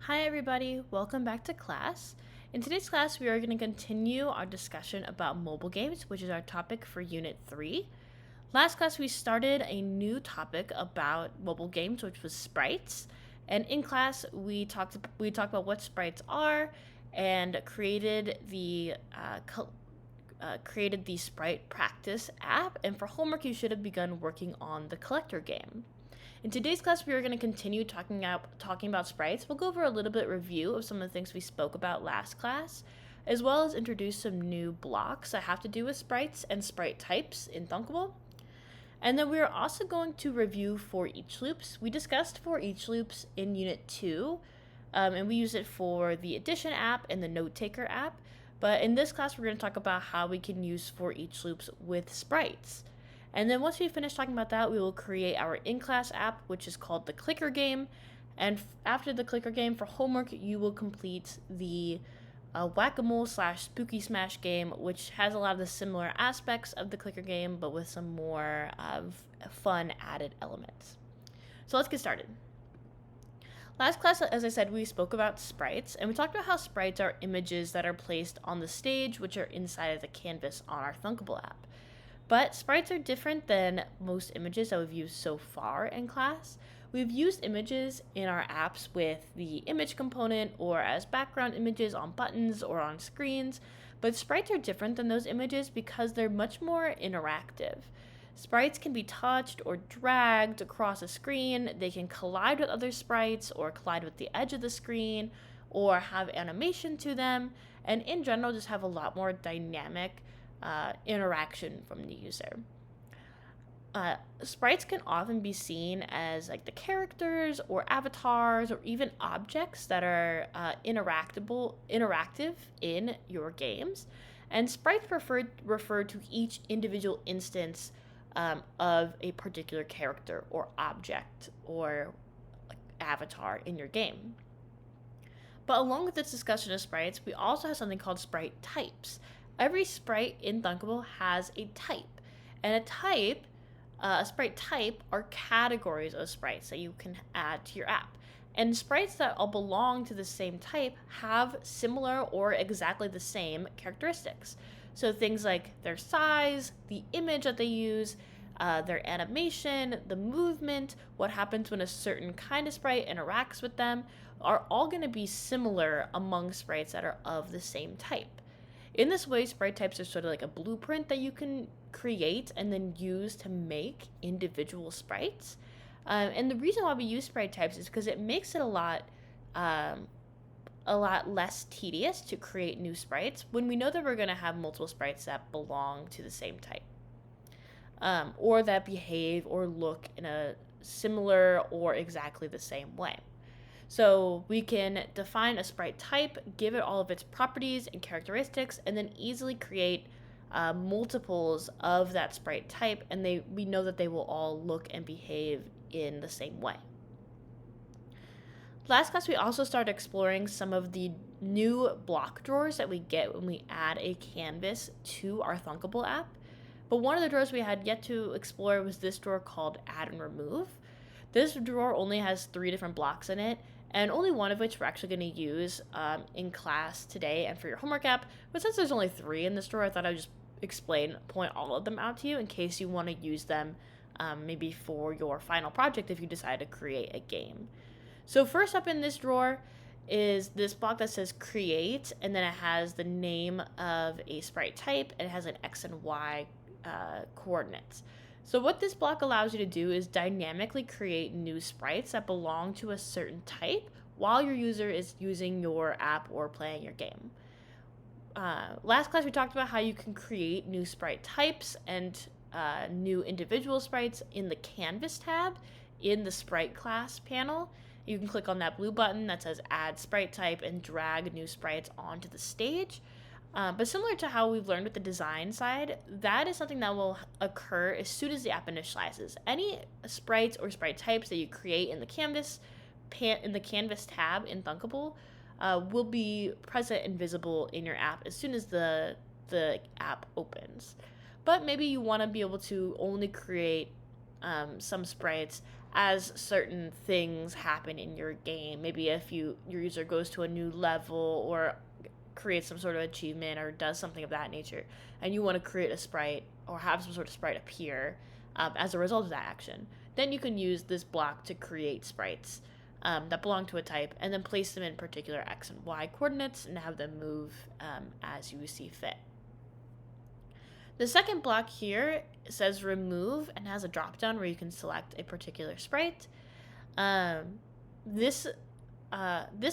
Hi everybody, welcome back to class. In today's class, we are going to continue our discussion about mobile games, which is our topic for Unit 3. Last class, we started a new topic about mobile games, which was sprites. And in class, we talked about what sprites are and created the Sprite Practice app. And for homework, you should have begun working on the collector game. In today's class, we are going to continue talking about sprites. We'll go over a little bit review of some of the things we spoke about last class, as well as introduce some new blocks that have to do with sprites and sprite types in Thunkable. And then we are also going to review for each loops. We discussed for each loops in Unit 2, and we use it for the Addition app and the Note Taker app. But in this class, we're going to talk about how we can use for each loops with sprites. And then once we finish talking about that, we will create our in-class app, which is called the Clicker Game. And after the Clicker Game, for homework, you will complete the Whack-A-Mole / Spooky Smash game, which has a lot of the similar aspects of the Clicker Game, but with some more fun added elements. So let's get started. Last class, as I said, we spoke about sprites, and we talked about how sprites are images that are placed on the stage, which are inside of the canvas on our Thunkable app. But sprites are different than most images that we've used so far in class. We've used images in our apps with the image component or as background images on buttons or on screens, but sprites are different than those images because they're much more interactive. Sprites can be touched or dragged across a screen, they can collide with other sprites or collide with the edge of the screen or have animation to them, and in general just have a lot more dynamic interaction from the user. Sprites can often be seen as like the characters or avatars or even objects that are interactive in your games. And sprites refer to each individual instance of a particular character or object or avatar in your game. But along with this discussion of sprites, we also have something called sprite types. Every sprite in Thunkable has a type, and a sprite type are categories of sprites that you can add to your app. And sprites that all belong to the same type have similar or exactly the same characteristics. So things like their size, the image that they use, their animation, the movement, what happens when a certain kind of sprite interacts with them, are all going to be similar among sprites that are of the same type. In this way, sprite types are sort of like a blueprint that you can create and then use to make individual sprites. And the reason why we use sprite types is because it makes it a lot less tedious to create new sprites when we know that we're going to have multiple sprites that belong to the same type, or that behave or look in a similar or exactly the same way. So we can define a sprite type, give it all of its properties and characteristics, and then easily create multiples of that sprite type, and we know that they will all look and behave in the same way. Last class, we also started exploring some of the new block drawers that we get when we add a canvas to our Thunkable app. But one of the drawers we had yet to explore was this drawer called Add and Remove. This drawer only has 3 different blocks in it, and only one of which we're actually going to use in class today and for your homework app. But since there's only 3 in this drawer, I thought I'd just point all of them out to you in case you want to use them maybe for your final project if you decide to create a game. So first up in this drawer is this block that says create, and then it has the name of a sprite type, and it has an X and Y coordinates. So what this block allows you to do is dynamically create new sprites that belong to a certain type while your user is using your app or playing your game. Last class we talked about how you can create new sprite types and new individual sprites in the Canvas tab in the Sprite class panel. You can click on that blue button that says Add Sprite Type and drag new sprites onto the stage. But similar to how we've learned with the design side, that is something that will occur as soon as the app initializes. Any sprites or sprite types that you create in the Canvas tab in Thunkable will be present and visible in your app as soon as the app opens. But maybe you want to be able to only create some sprites as certain things happen in your game. Maybe if your user goes to a new level or creates some sort of achievement or does something of that nature, and you want to create a sprite or have some sort of sprite appear as a result of that action, then you can use this block to create sprites that belong to a type and then place them in particular X and Y coordinates and have them move as you see fit. The second block here says remove and has a drop down where you can select a particular sprite. This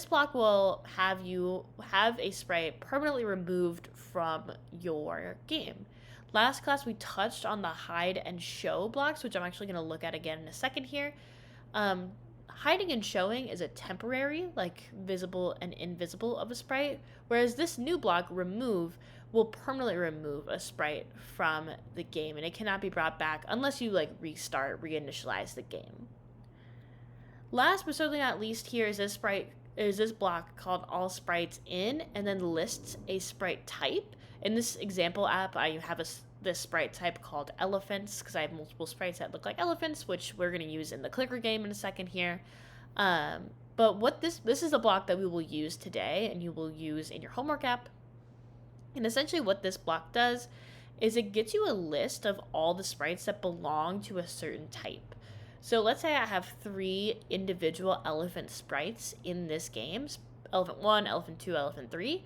block will have you have a sprite permanently removed from your game. Last class we touched on the hide and show blocks, which I'm actually going to look at again in a second here. Hiding and showing is a temporary, like visible and invisible of a sprite, whereas this new block, remove, will permanently remove a sprite from the game, and it cannot be brought back unless you reinitialize the game. Last but certainly not least, here is this block called all sprites in, and then lists a sprite type. In this example app, I have this sprite type called elephants because I have multiple sprites that look like elephants, which we're going to use in the clicker game in a second here. But what this is a block that we will use today, and you will use in your homework app. And essentially what this block does is it gets you a list of all the sprites that belong to a certain type. So let's say I have 3 individual elephant sprites in this game, elephant 1, elephant 2, elephant 3.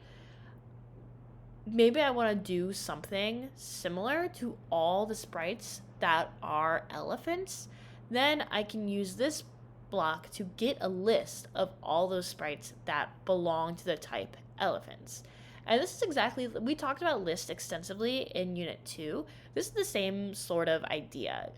Maybe I want to do something similar to all the sprites that are elephants. Then I can use this block to get a list of all those sprites that belong to the type elephants. And this is exactly, we talked about lists extensively in Unit 2. This is the same sort of idea,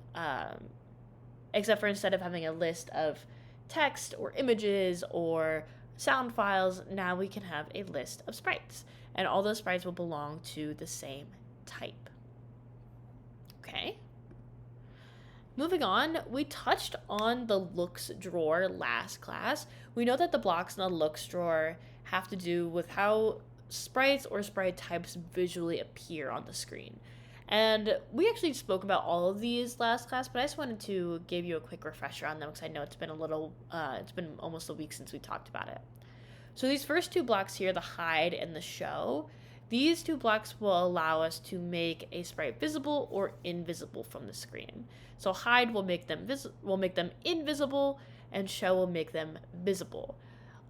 except for instead of having a list of text or images or sound files, now we can have a list of sprites. And all those sprites will belong to the same type. Okay. Moving on, we touched on the looks drawer last class. We know that the blocks in the looks drawer have to do with how sprites or sprite types visually appear on the screen. And we actually spoke about all of these last class, but I just wanted to give you a quick refresher on them because I know it's been it's been almost a week since we talked about it. So these first 2 blocks here, the hide and the show, these 2 blocks will allow us to make a sprite visible or invisible from the screen. So hide will make them invisible, and show will make them visible.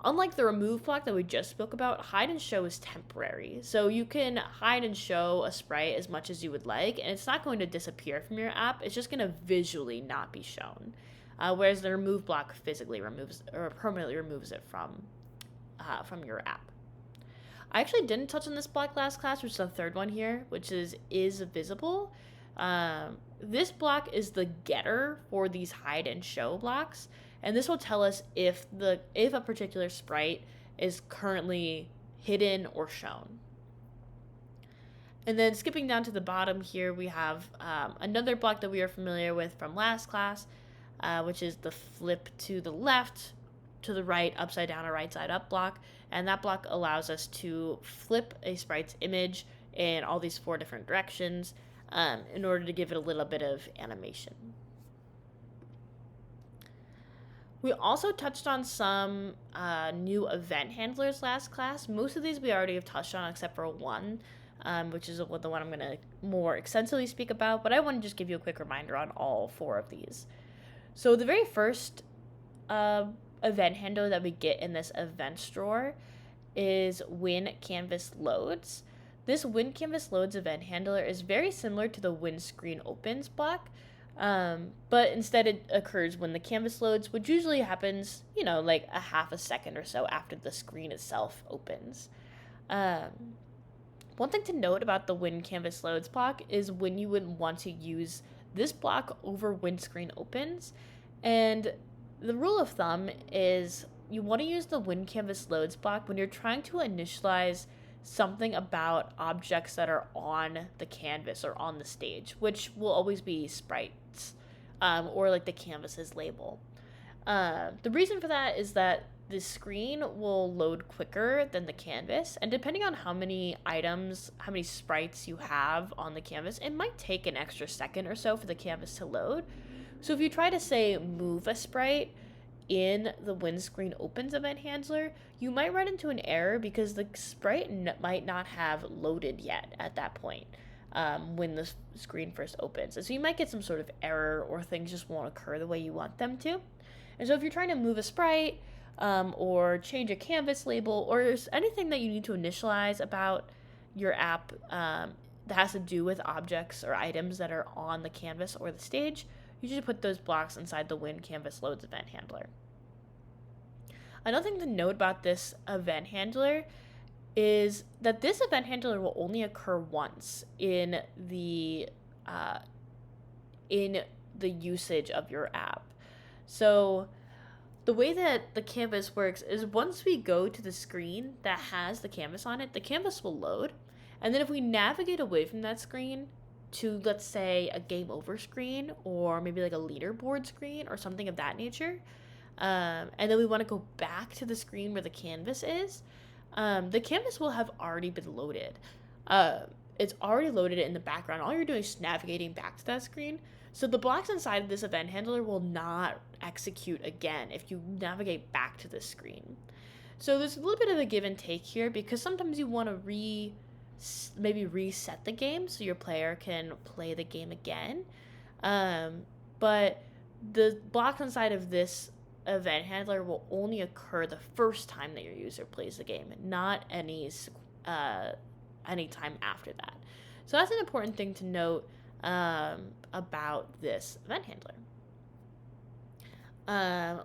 Unlike the remove block that we just spoke about, hide and show is temporary. So you can hide and show a sprite as much as you would like, and it's not going to disappear from your app. It's just going to visually not be shown. Whereas the remove block physically removes or permanently removes it from your app. I actually didn't touch on this block last class, which is the third one here, which is visible. This block is the getter for these hide and show blocks. And this will tell us if a particular sprite is currently hidden or shown. And then skipping down to the bottom here, we have another block that we are familiar with from last class, which is the flip to the left, to the right, upside down, or right side up block. And that block allows us to flip a sprite's image in all these 4 different directions in order to give it a little bit of animation. We also touched on some new event handlers last class. Most of these we already have touched on except for one, which is the one I'm going to more extensively speak about, but I want to just give you a quick reminder on all 4 of these. So the very first event handler that we get in this events drawer is when canvas loads. This when canvas loads event handler is very similar to the when screen opens block. But instead it occurs when the canvas loads, which usually happens, like a half a second or so after the screen itself opens. One thing to note about the when canvas loads block is when you would want to use this block over when screen opens. And the rule of thumb is you want to use the when canvas loads block when you're trying to initialize something about objects that are on the canvas or on the stage, which will always be sprites, or like the canvas's label. The reason for that is that the screen will load quicker than the canvas, and depending on how many sprites you have on the canvas, it might take an extra second or so for the canvas to load. So if you try to say move a sprite in the windscreen opens event handler, you might run into an error because the sprite might not have loaded yet at that point when the screen first opens. And so you might get some sort of error or things just won't occur the way you want them to. And so if you're trying to move a sprite or change a canvas label or anything that you need to initialize about your app that has to do with objects or items that are on the canvas or the stage, you should put those blocks inside the when canvas loads event handler. Another thing to note about this event handler is that this event handler will only occur once in the usage of your app. So the way that the canvas works is once we go to the screen that has the canvas on it, the canvas will load. And then if we navigate away from that screen to, let's say, a game over screen or maybe like a leaderboard screen or something of that nature, and then we want to go back to the screen where the canvas is, the canvas will have already been loaded. It's already loaded in the background. All you're doing is navigating back to that screen. So the blocks inside of this event handler will not execute again if you navigate back to the screen. So there's a little bit of a give and take here because sometimes you want to maybe reset the game so your player can play the game again. But the blocks inside of this event handler will only occur the first time that your user plays the game, not any time after that. So that's an important thing to note about this event handler.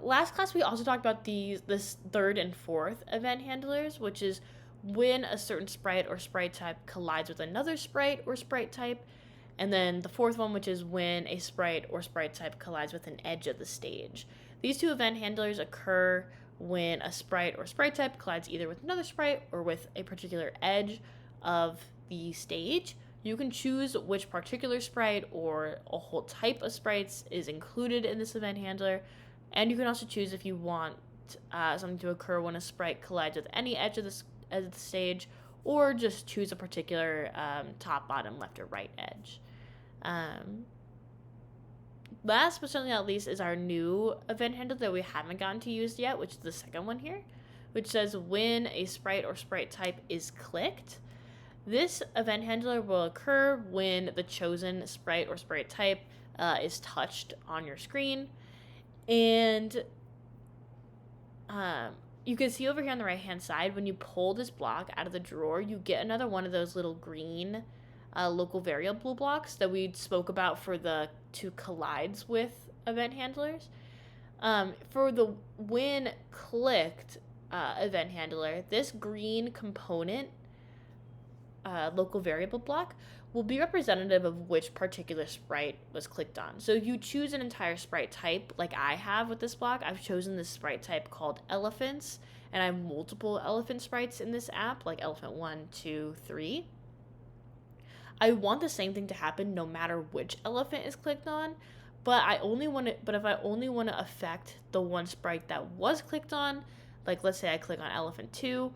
Last class we also talked about this third and fourth event handlers, which is when a certain sprite or sprite type collides with another sprite or sprite type, and then the fourth one, which is when a sprite or sprite type collides with an edge of the stage. These two event handlers occur when a sprite or sprite type collides either with another sprite or with a particular edge of the stage. You can choose which particular sprite or a whole type of sprites is included in this event handler, and you can also choose if you want something to occur when a sprite collides with any edge of the stage, or just choose a particular top, bottom, left, or right edge. Last but certainly not least is our new event handler that we haven't gotten to use yet, which is the second one here, which says when a sprite or sprite type is clicked. This event handler will occur when the chosen sprite or sprite type is touched on your screen. And you can see over here on the right hand side, when you pull this block out of the drawer, you get another one of those little green local variable blocks that we spoke about for the two collides with event handlers. For the when clicked event handler, this green component local variable block will be representative of which particular sprite was clicked on. So if you choose an entire sprite type, like I have with this block, I've chosen this sprite type called elephants, and I have multiple elephant sprites in this app, like elephant 1, 2, 3. I want the same thing to happen no matter which elephant is clicked on, but if I only want to affect the one sprite that was clicked on, like let's say I click on elephant 2,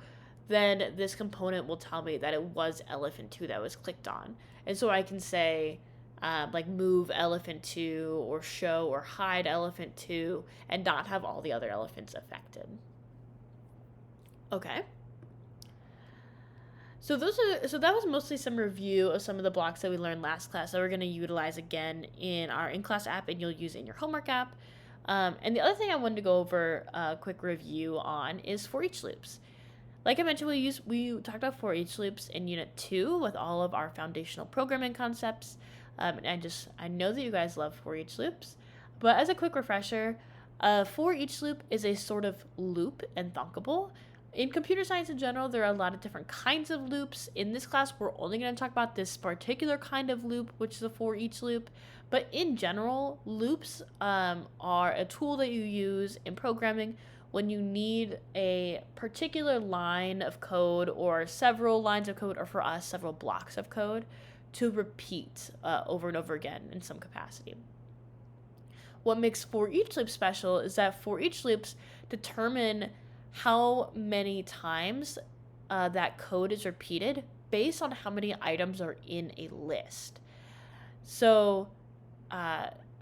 then this component will tell me that it was elephant 2 that was clicked on. And so I can say, like move elephant 2 or show or hide elephant 2 and not have all the other elephants affected. Okay. So that was mostly some review of some of the blocks that we learned last class that we're going to utilize again in our in-class app and you'll use it in your homework app. And the other thing I wanted to go over a quick review on is for each loops. Like I mentioned, we talked about for each loops in Unit 2 with all of our foundational programming concepts. And I know that you guys love for each loops. But as a quick refresher, for each loop is a sort of loop and thunkable. In computer science in general, there are a lot of different kinds of loops. In this class, we're only going to talk about this particular kind of loop, which is a for each loop. But in general, loops are a tool that you use in programming when you need a particular line of code or several lines of code, or for us, several blocks of code to repeat over and over again in some capacity. What makes for each loop special is that for each loops determine how many times that code is repeated based on how many items are in a list. So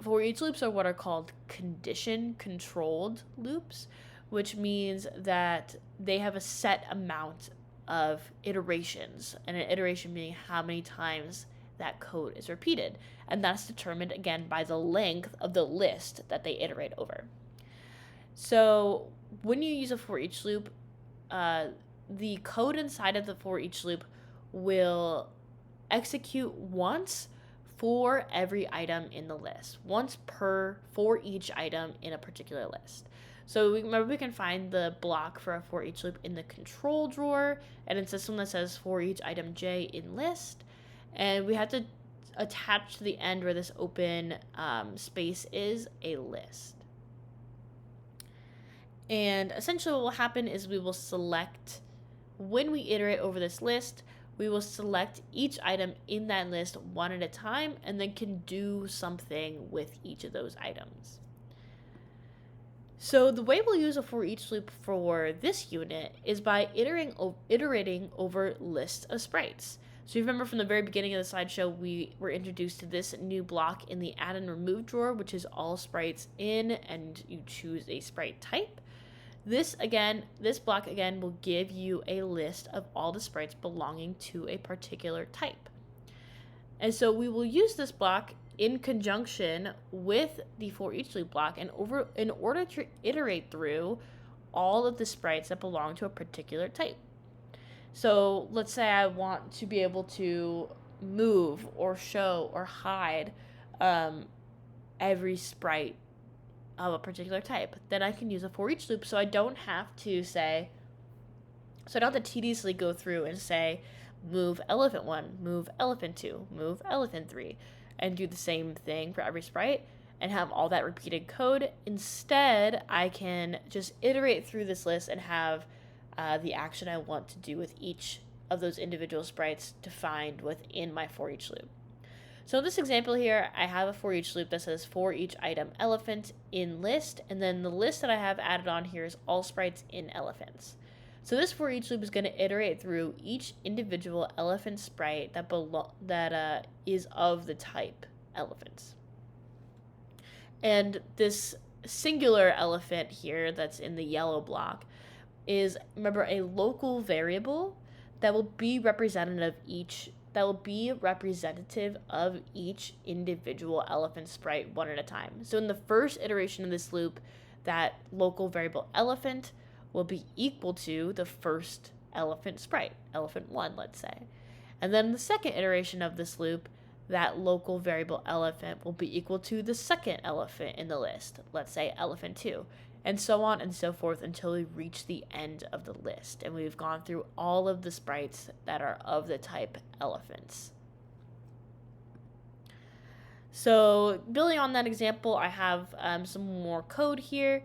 For each loops are what are called condition controlled loops, which means that they have a set amount of iterations, and an iteration being how many times that code is repeated. And that's determined again by the length of the list that they iterate over. So when you use a for each loop, the code inside of the for each loop will execute once for every item in the list, once per for each item in a particular list. So remember, we can find the block for a for each loop in the control drawer, and it's this one that says for each item J in list, and we have to attach to the end where this open space is a list. And essentially what will happen is we will select, when we iterate over this list, we will select each item in that list one at a time and then can do something with each of those items. So the way we'll use a for each loop for this unit is by iterating over lists of sprites. So you remember from the very beginning of the slideshow, we were introduced to this new block in the add and remove drawer, which is all sprites in, and you choose a sprite type. This block again will give you a list of all the sprites belonging to a particular type. And so we will use this block in conjunction with the for each loop block in order to iterate through all of the sprites that belong to a particular type. So let's say I want to be able to move or show or hide every sprite of a particular type. Then I can use a for each loop, so I don't have to tediously go through and say move elephant 1, move elephant 2, move elephant 3, and do the same thing for every sprite and have all that repeated code. Instead, I can just iterate through this list and have the action I want to do with each of those individual sprites defined within my for each loop. So in this example here, I have a for each loop that says for each item elephant in list, and then the list that I have added on here is all sprites in elephants. So this for each loop is going to iterate through each individual elephant sprite that is of the type elephants. And this singular elephant here that's in the yellow block is, remember, a local variable that will be representative of each individual elephant sprite one at a time. So in the first iteration of this loop, that local variable elephant will be equal to the first elephant sprite, elephant 1, let's say. And then the second iteration of this loop, that local variable elephant will be equal to the second elephant in the list, let's say elephant 2, and so on and so forth until we reach the end of the list and we've gone through all of the sprites that are of the type elephants. So building on that example, I have some more code here.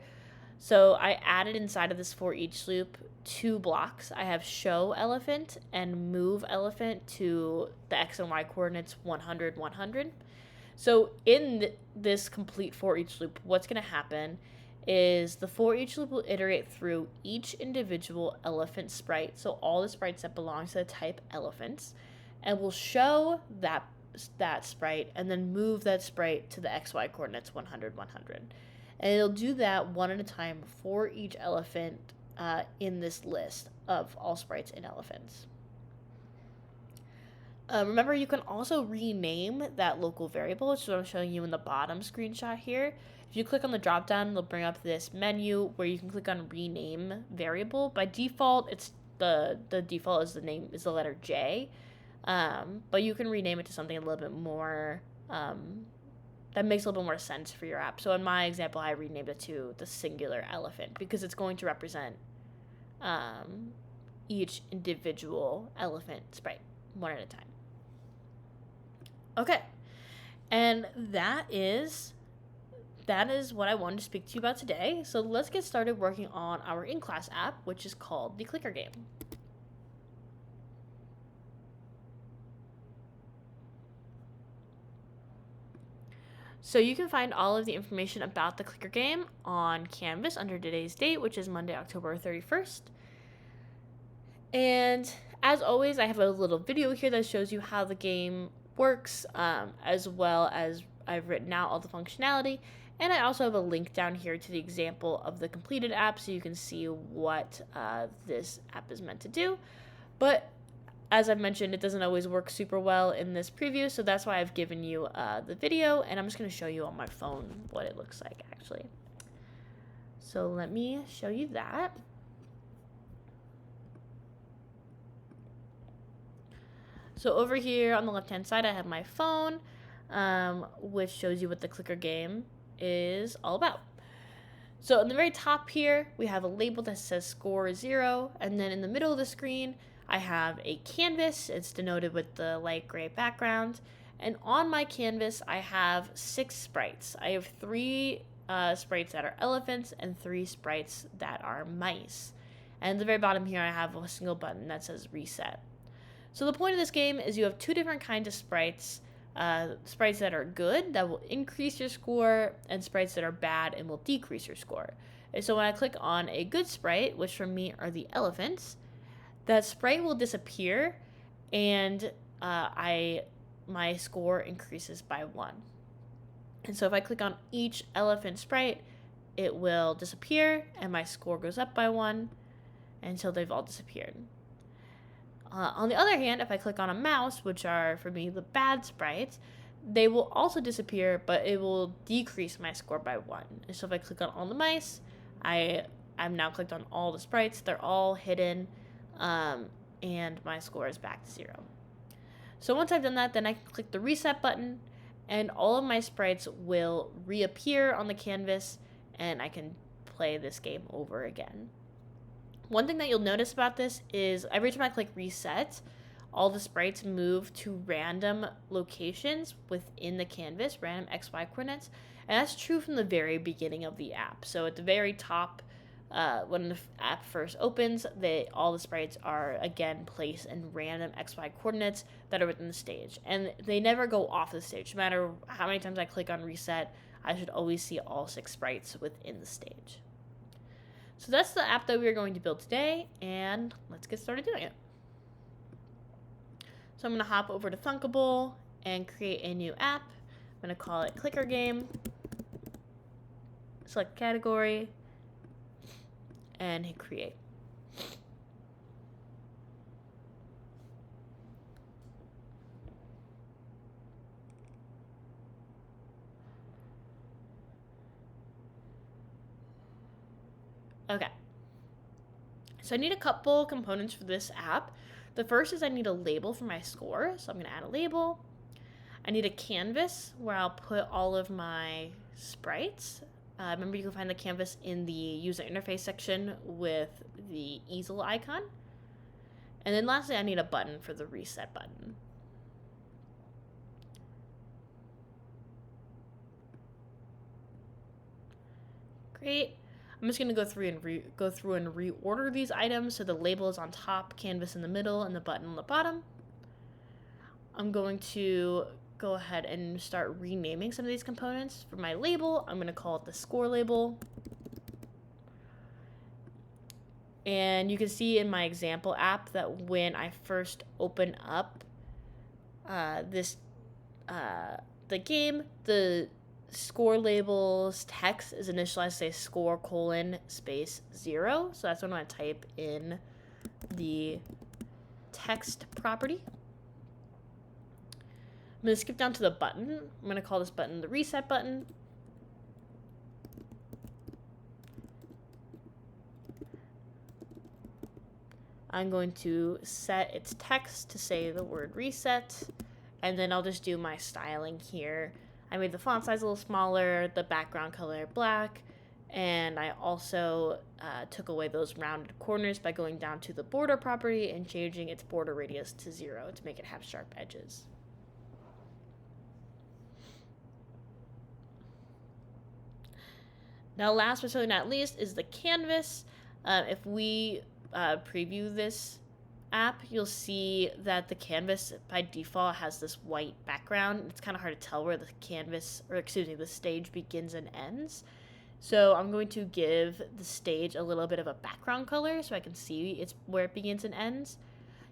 So I added inside of this for each loop 2 blocks. I have show elephant and move elephant to the x and y coordinates 100, 100. So in this complete for each loop, what's going to happen is the for each loop will iterate through each individual elephant sprite, so all the sprites that belong to the type elephants, and will show that sprite and then move that sprite to the xy coordinates 100, 100. And it'll do that one at a time for each elephant in this list of all sprites in elephants. Remember, you can also rename that local variable, which is what I'm showing you in the bottom screenshot here. If you click on the drop down, it'll bring up this menu where you can click on rename variable. By default, it's the default is the letter J, but you can rename it to something a little bit more that makes a little bit more sense for your app. So in my example, I renamed it to the singular elephant because it's going to represent each individual elephant sprite one at a time. Okay, and that is what I wanted to speak to you about today. So let's get started working on our in-class app, which is called the Clicker Game. So you can find all of the information about the Clicker Game on Canvas under today's date, which is Monday, October 31st. And as always, I have a little video here that shows you how the game works, as well as I've written out all the functionality, and I also have a link down here to the example of the completed app so you can see what this app is meant to do. But as I've mentioned, it doesn't always work super well in this preview, so that's why I've given you the video, and I'm just going to show you on my phone what it looks like actually. So let me show you that. So over here on the left-hand side, I have my phone, which shows you what the clicker game is all about. So in the very top here, we have a label that says score 0, and then in the middle of the screen, I have a canvas. It's denoted with the light gray background, and on my canvas, I have 6 sprites. I have 3 sprites that are elephants and 3 sprites that are mice. And at the very bottom here, I have a single button that says reset. So the point of this game is you have 2 different kinds of sprites. Sprites that are good, that will increase your score, and sprites that are bad and will decrease your score. And so when I click on a good sprite, which for me are the elephants, that sprite will disappear, and my score increases by 1. And so if I click on each elephant sprite, it will disappear, and my score goes up by 1 until they've all disappeared. On the other hand, if I click on a mouse, which are, for me, the bad sprites, they will also disappear, but it will decrease my score by 1. And so if I click on all the mice, I'm now clicked on all the sprites. They're all hidden, and my score is back to 0. So once I've done that, then I can click the reset button, and all of my sprites will reappear on the canvas, and I can play this game over again. One thing that you'll notice about this is every time I click reset, all the sprites move to random locations within the canvas, random XY coordinates, and that's true from the very beginning of the app. So at the very top, when the app first opens, all the sprites are again placed in random XY coordinates that are within the stage, and they never go off the stage. No matter how many times I click on reset, I should always see all 6 sprites within the stage. So that's the app that we are going to build today, and let's get started doing it. So I'm going to hop over to Thunkable and create a new app. I'm going to call it Clicker Game. Select category and hit create. Okay, so I need a couple components for this app. The first is I need a label for my score, so I'm going to add a label. I need a canvas where I'll put all of my sprites. Remember, you can find the canvas in the user interface section with the easel icon. And then lastly, I need a button for the reset button. Great. I'm just going to go through and reorder these items so the label is on top, canvas in the middle, and the button on the bottom. I'm going to go ahead and start renaming some of these components. For my label, I'm going to call it the score label. And you can see in my example app that when I first open up the game, the score label's text is initialized to say score : space 0. So that's when I type in the text property. I'm going to skip down to the button. I'm going to call this button the reset button. I'm going to set its text to say the word reset, and then I'll just do my styling here. I made the font size a little smaller, the background color black, and I also took away those rounded corners by going down to the border property and changing its border radius to 0 to make it have sharp edges. Now last but certainly not least is the canvas. If we preview this app, you'll see that the canvas by default has this white background. It's kind of hard to tell where the the stage begins and ends. So I'm going to give the stage a little bit of a background color so I can see where it begins and ends.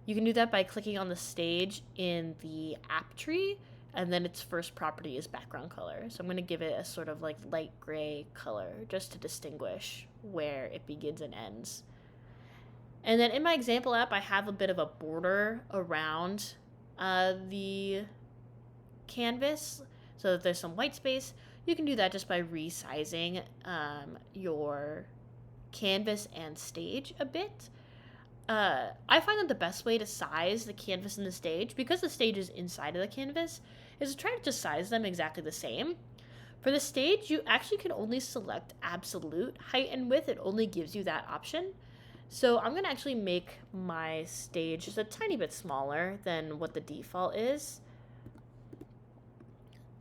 You can do that by clicking on the stage in the app tree and then its first property is background color. So I'm going to give it a sort of like light gray color just to distinguish where it begins and ends. And then in my example app, I have a bit of a border around the canvas so that there's some white space. You can do that just by resizing your canvas and stage a bit. I find that the best way to size the canvas and the stage, because the stage is inside of the canvas, is to try to just size them exactly the same. For the stage, you actually can only select absolute height and width. It only gives you that option. So I'm going to actually make my stage just a tiny bit smaller than what the default is,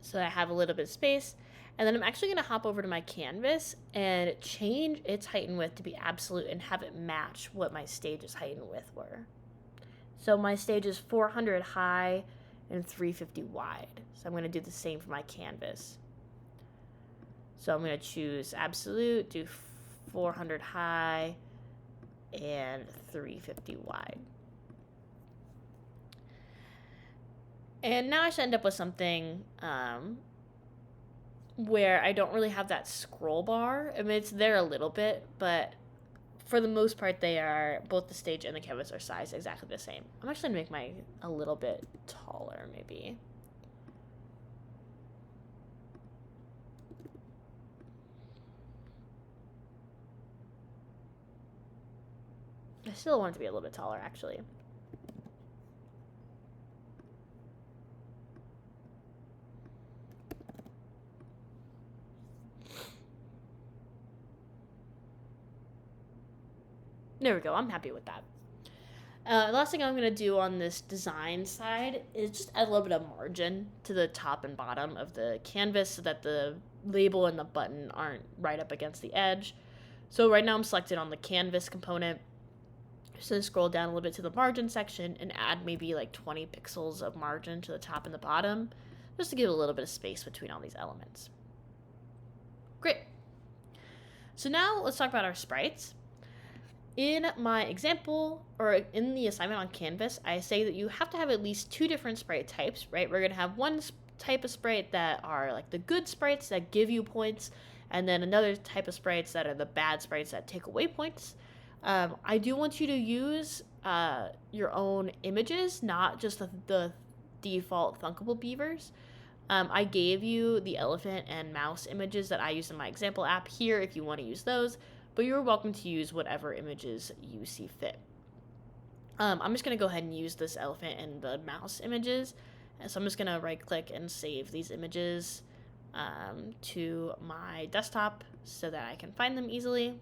so I have a little bit of space. And then I'm actually going to hop over to my canvas and change its height and width to be absolute and have it match what my stage's height and width were. So my stage is 400 high and 350 wide. So I'm going to do the same for my canvas. So I'm going to choose absolute, do 400 high and 350 wide. And now I should end up with something where I don't really have that scroll bar. I mean, it's there a little bit, but for the most part, they are, both the stage and the canvas are sized exactly the same. I'm actually going to make mine a little bit taller, maybe. I still want it to be a little bit taller, actually. There we go. I'm happy with that. The last thing I'm going to do on this design side is just add a little bit of margin to the top and bottom of the canvas so that the label and the button aren't right up against the edge. So right now I'm selected on the canvas component. Just going to scroll down a little bit to the margin section and add maybe like 20 pixels of margin to the top and the bottom, just to give a little bit of space between all these elements. Great. So now let's talk about our sprites. In my example, or in the assignment on Canvas, I say that you have to have at least 2 different sprite types, right? We're going to have one type of sprite that are like the good sprites that give you points, and then another type of sprites that are the bad sprites that take away points. I do want you to use your own images, not just the default Thunkable beavers. I gave you the elephant and mouse images that I used in my example app here if you want to use those, but you're welcome to use whatever images you see fit. I'm just going to go ahead and use this elephant and the mouse images. And so I'm just going to right click and save these images to my desktop so that I can find them easily.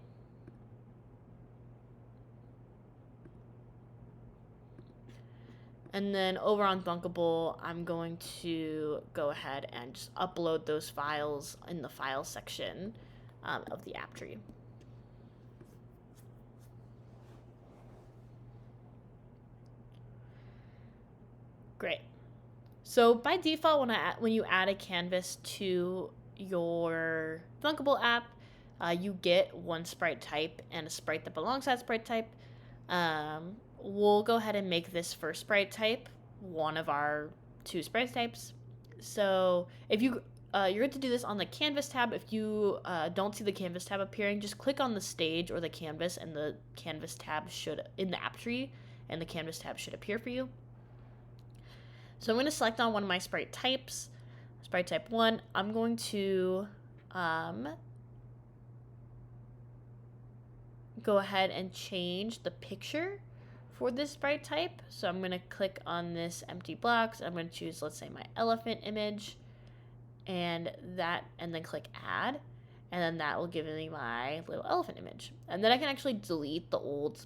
And then over on Thunkable, I'm going to go ahead and just upload those files in the file section of the app tree. Great. So by default, when you add a canvas to your Thunkable app, you get one sprite type and a sprite that belongs to that sprite type. We'll go ahead and make this first sprite type one of our 2 sprite types. So if you're going to do this on the Canvas tab. If you don't see the Canvas tab appearing, just click on the stage or the canvas, and the Canvas tab should, in the app tree, and the Canvas tab should appear for you. So I'm going to select on one of my sprite types, sprite type 1. I'm going to go ahead and change the picture for this sprite type. So I'm going to click on this empty box. I'm going to choose, let's say, my elephant image, and then click add, and then that will give me my little elephant image. And then I can actually delete the old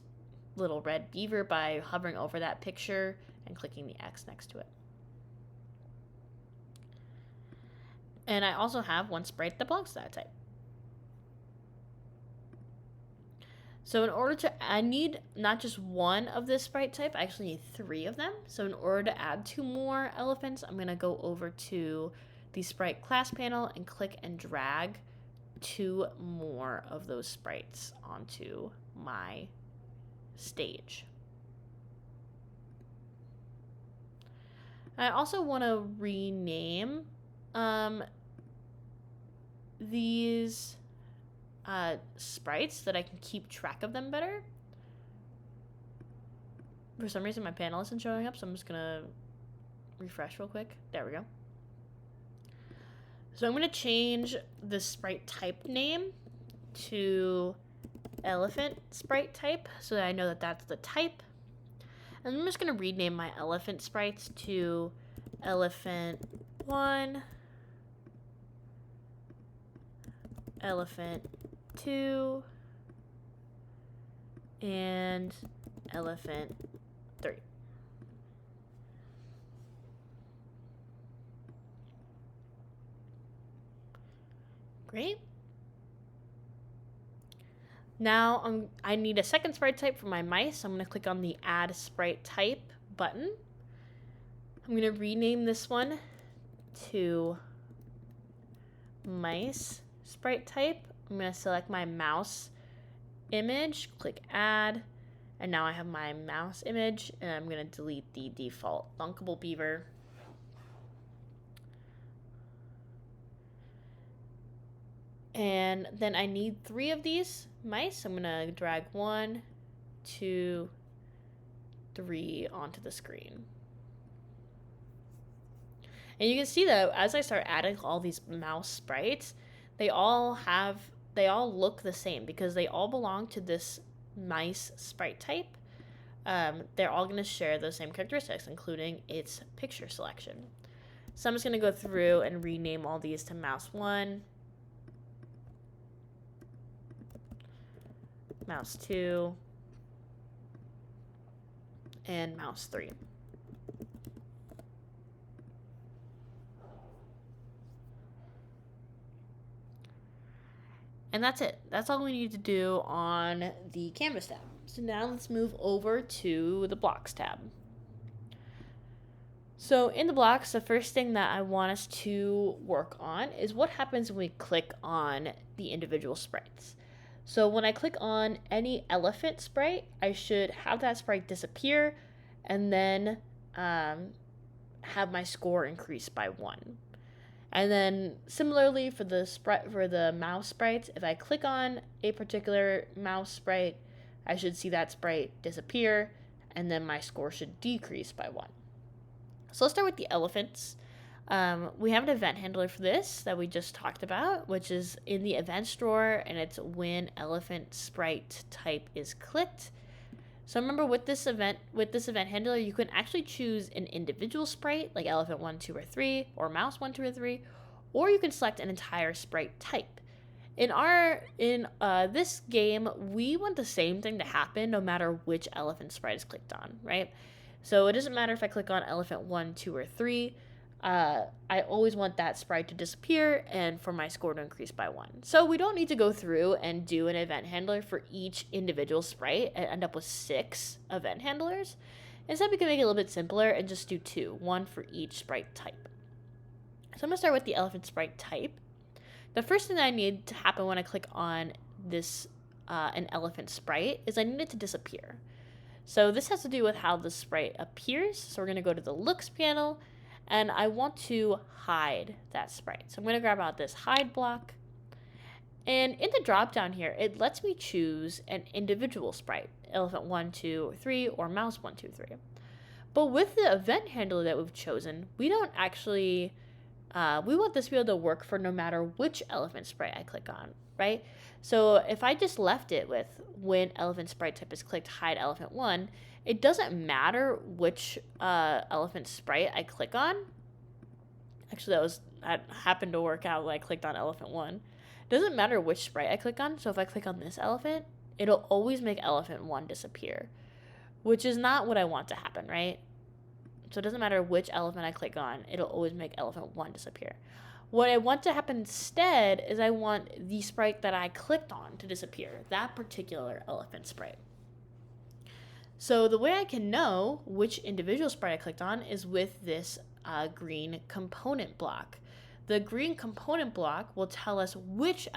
little red beaver by hovering over that picture and clicking the X next to it. And I also have one sprite that belongs to that type. So in order to, I need not just one of this sprite type, I actually need 3 of them. So in order to add 2 more elephants, I'm going to go over to the sprite class panel and click and drag 2 more of those sprites onto my stage. I also want to rename these sprites so that I can keep track of them better. For some reason my panel isn't showing up, so I'm just gonna refresh real quick. There we go. So I'm gonna change the sprite type name to elephant sprite type so that I know that that's the type. And I'm just gonna rename my elephant sprites to elephant 1, elephant 2, and elephant 3. Great. Now I need a second sprite type for my mice. I'm going to click on the Add Sprite Type button. I'm going to rename this one to Mice Sprite Type. I'm going to select my mouse image, click Add, and now I have my mouse image, and I'm going to delete the default Thunkable Beaver. And then I need 3 of these mice. I'm gonna drag 1, 2, 3 onto the screen. And you can see that as I start adding all these mouse sprites, they all look the same because they all belong to this mice sprite type. They're all gonna share those same characteristics, including its picture selection. So I'm just gonna go through and rename all these to mouse 1, mouse 2, and mouse 3. And that's it. That's all we need to do on the Canvas tab. So now let's move over to the Blocks tab. So in the blocks, the first thing that I want us to work on is what happens when we click on the individual sprites. So when I click on any elephant sprite, I should have that sprite disappear and then have my score increase by 1. And then similarly for the mouse sprites, if I click on a particular mouse sprite, I should see that sprite disappear and then my score should decrease by 1. So let's start with the elephants. We have an event handler for this that we just talked about, which is in the events drawer, and it's when elephant sprite type is clicked. So remember with this event handler, you can actually choose an individual sprite like elephant 1, 2, or 3, or mouse 1, 2, or 3, or you can select an entire sprite type. In this game, we want the same thing to happen no matter which elephant sprite is clicked on, right? So it doesn't matter if I click on elephant 1, 2, or 3. I always want that sprite to disappear and for my score to increase by 1. So we don't need to go through and do an event handler for each individual sprite and end up with 6 event handlers. Instead, we can make it a little bit simpler and just do 2, 1 for each sprite type. So I'm going to start with the elephant sprite type. The first thing that I need to happen when I click on this an elephant sprite is I need it to disappear. So this has to do with how the sprite appears. So we're going to go to the looks panel, and I want to hide that sprite. So I'm going to grab out this hide block. And in the drop down here, it lets me choose an individual sprite, elephant 1, 2, 3, or mouse 1, 2, 3. But with the event handler that we've chosen, we don't actually, we want this to be able to work for no matter which elephant sprite I click on, right? So if I just left it with when elephant sprite type is clicked, hide elephant 1, it doesn't matter which elephant sprite I click on. Actually, that happened to work out when I clicked on elephant 1. It doesn't matter which sprite I click on. So if I click on this elephant, it'll always make elephant 1 disappear, which is not what I want to happen, right? So it doesn't matter which elephant I click on, it'll always make elephant 1 disappear. What I want to happen instead is I want the sprite that I clicked on to disappear, that particular elephant sprite. So the way I can know which individual sprite I clicked on is with this green component block. The green component block will tell us which